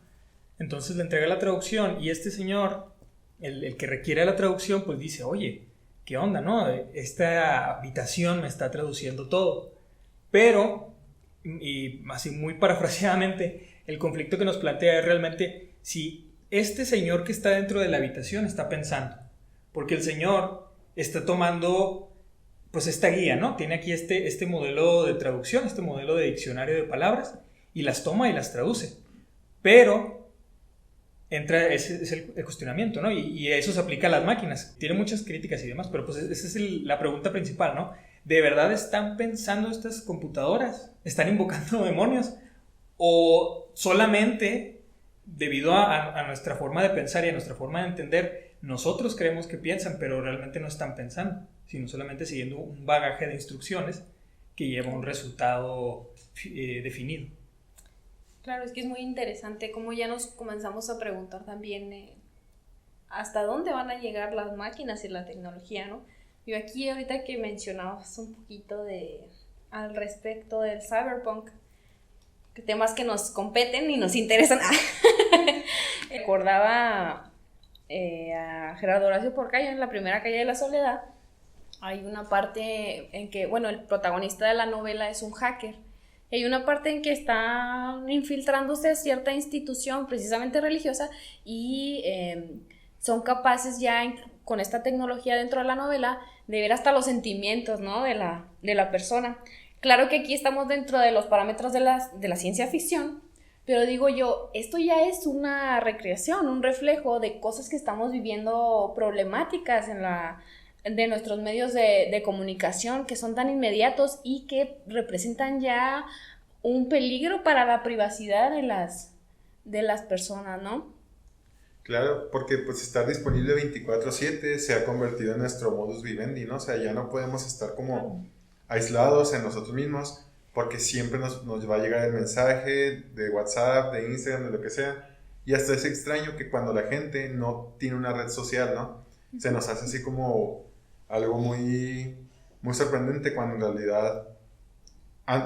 Entonces le entrega la traducción y este señor, el que requiere la traducción, pues dice, oye, ¿qué onda, no? Esta habitación me está traduciendo todo. Pero, y así muy parafraseadamente, el conflicto que nos plantea es realmente si este señor que está dentro de la habitación está pensando. Porque el señor está tomando pues esta guía, ¿no? Tiene aquí este modelo de traducción, este modelo de diccionario de palabras, y las toma y las traduce. Pero entra ese es el cuestionamiento, ¿no? Y eso se aplica a las máquinas. Tiene muchas críticas y demás, pero pues esa es la pregunta principal, ¿no? ¿De verdad están pensando estas computadoras? ¿Están invocando demonios? ¿O solamente, debido a nuestra forma de pensar y a nuestra forma de entender, nosotros creemos que piensan, pero realmente no están pensando, sino solamente siguiendo un bagaje de instrucciones que lleva a un resultado definido? Claro, es que es muy interesante cómo ya nos comenzamos a preguntar también hasta dónde van a llegar las máquinas y la tecnología, ¿no? Yo aquí ahorita que mencionabas un poquito al respecto del cyberpunk, temas que nos competen y nos interesan. Recordaba a Gerardo Horacio Porcayo en La primera calle de la soledad. Hay una parte en que, bueno, el protagonista de la novela es un hacker. Y hay una parte en que está infiltrándose a cierta institución, precisamente religiosa, y son capaces ya, con esta tecnología dentro de la novela, de ver hasta los sentimientos, ¿no?, de la persona. Claro que aquí estamos dentro de los parámetros de la ciencia ficción, pero digo yo, esto ya es una recreación, un reflejo de cosas que estamos viviendo problemáticas de nuestros medios de comunicación, que son tan inmediatos y que representan ya un peligro para la privacidad de las personas, ¿no? Claro, porque pues estar disponible 24/7 se ha convertido en nuestro modus vivendi, ¿no? O sea, ya no podemos estar como aislados en nosotros mismos, porque siempre nos va a llegar el mensaje de WhatsApp, de Instagram, de lo que sea, y hasta es extraño que cuando la gente no tiene una red social, ¿no?, se nos hace así como algo muy, muy sorprendente, cuando en realidad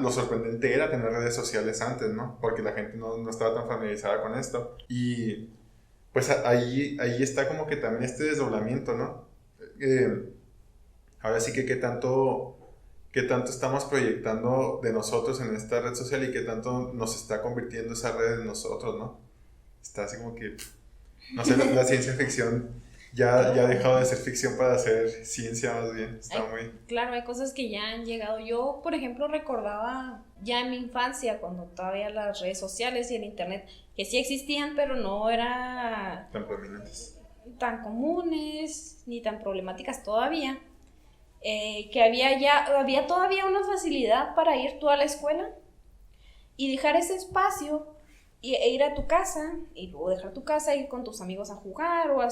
lo sorprendente era tener redes sociales antes, ¿no?, porque la gente no estaba tan familiarizada con esto, y pues ahí está como que también este desdoblamiento, ¿no? Ahora sí que qué tanto estamos proyectando de nosotros en esta red social y qué tanto nos está convirtiendo esa red en nosotros, ¿no? Está así como que, no sé, la ciencia ficción ya ha dejado de ser ficción para ser ciencia más bien. Claro, hay cosas que ya han llegado. Yo, por ejemplo, recordaba ya en mi infancia, cuando todavía las redes sociales y el internet, que sí existían, pero no eran tan prominentes, tan comunes, ni tan problemáticas todavía. Que había todavía una facilidad para ir tú a la escuela y dejar ese espacio e ir a tu casa, y luego dejar tu casa, ir con tus amigos a jugar o a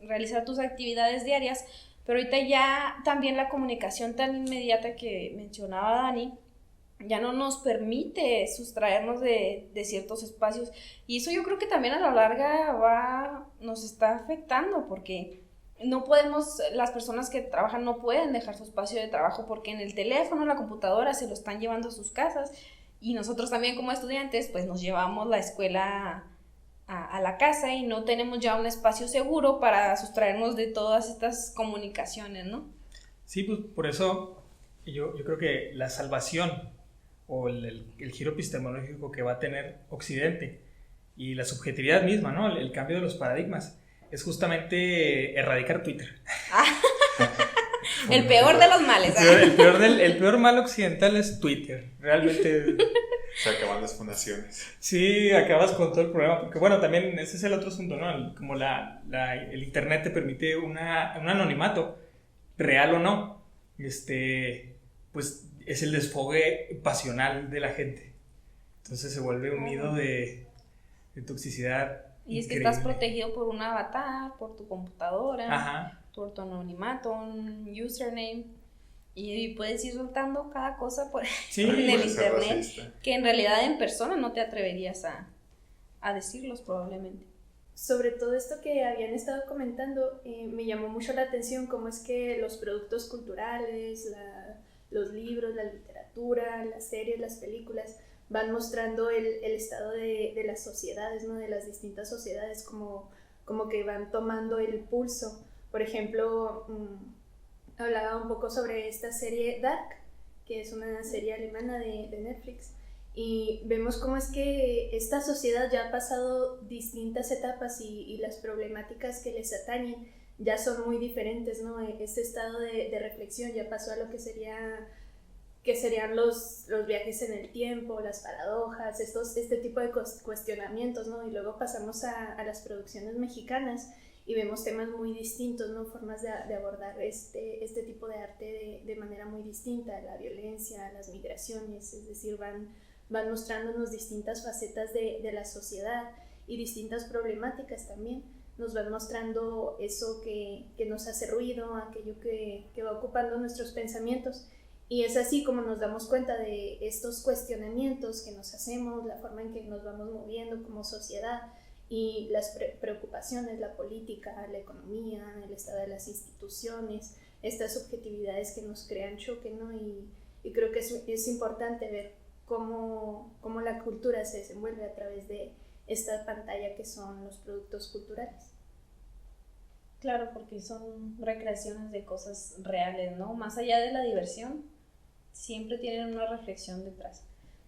realizar tus actividades diarias. Pero ahorita ya también la comunicación tan inmediata que mencionaba Dani ya no nos permite sustraernos de ciertos espacios, y eso yo creo que también a la larga nos está afectando, porque no podemos, las personas que trabajan no pueden dejar su espacio de trabajo porque en el teléfono, la computadora se lo están llevando a sus casas, y nosotros también como estudiantes pues nos llevamos la escuela a la casa y no tenemos ya un espacio seguro para sustraernos de todas estas comunicaciones, ¿no? Sí, pues por eso yo creo que la salvación o el giro epistemológico que va a tener Occidente y la subjetividad misma, ¿no?, el cambio de los paradigmas, es justamente erradicar Twitter. El peor de los males. El peor mal occidental es Twitter. Realmente. Se acaban las fundaciones. Sí, acabas con todo el problema. Porque bueno, también ese es el otro asunto, ¿no? Como el internet te permite un anonimato, real o no. Pues es el desfogue pasional de la gente. Entonces se vuelve un nido de toxicidad. Y es que estás protegido por un avatar, por tu computadora, ajá, por tu anonimato, un username, y puedes ir soltando cada cosa en el internet, que en realidad en persona no te atreverías a decirlos probablemente. Sobre todo esto que habían estado comentando, me llamó mucho la atención cómo es que los productos culturales, los libros, la literatura, las series, las películas, van mostrando el estado de las sociedades, ¿no?, de las distintas sociedades, como que van tomando el pulso. Por ejemplo, hablaba un poco sobre esta serie Dark, que es una serie alemana de Netflix, y vemos cómo es que esta sociedad ya ha pasado distintas etapas y las problemáticas que les atañen ya son muy diferentes, ¿no? Este estado de reflexión ya pasó a lo que serían los viajes en el tiempo, las paradojas, este tipo de cuestionamientos, ¿no? Y luego pasamos a las producciones mexicanas y vemos temas muy distintos, ¿no? Formas de abordar este tipo de arte de manera muy distinta, la violencia, las migraciones, es decir, van mostrándonos distintas facetas de la sociedad y distintas problemáticas también. Nos van mostrando eso que nos hace ruido, aquello que va ocupando nuestros pensamientos. Y es así como nos damos cuenta de estos cuestionamientos que nos hacemos, la forma en que nos vamos moviendo como sociedad, y las preocupaciones, la política, la economía, el estado de las instituciones, estas subjetividades que nos crean choque, ¿no? Y creo que es importante ver cómo la cultura se desenvuelve a través de esta pantalla que son los productos culturales. Claro, porque son recreaciones de cosas reales, ¿no? Más allá de la diversión, siempre tienen una reflexión detrás.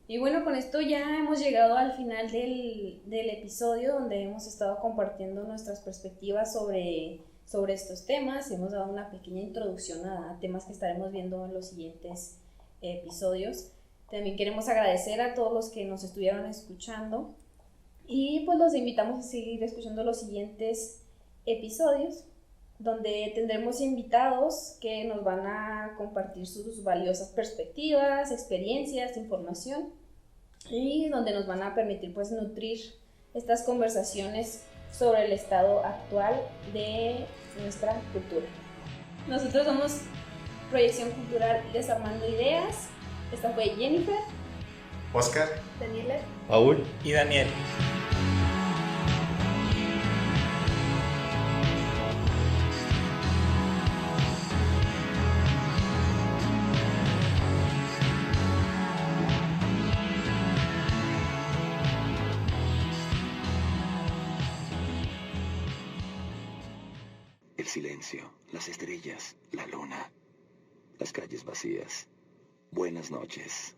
Y bueno, con esto ya hemos llegado al final del episodio, donde hemos estado compartiendo nuestras perspectivas sobre estos temas. Hemos dado una pequeña introducción a temas que estaremos viendo en los siguientes episodios. También queremos agradecer a todos los que nos estuvieron escuchando y pues los invitamos a seguir escuchando los siguientes episodios, donde tendremos invitados que nos van a compartir sus valiosas perspectivas, experiencias, información, y donde nos van a permitir pues nutrir estas conversaciones sobre el estado actual de nuestra cultura. Nosotros somos Proyección Cultural Desarmando Ideas. Esta fue Jennifer, Oscar, Daniela, Paul y Daniel. El silencio, las estrellas, la luna, las calles vacías. Buenas noches.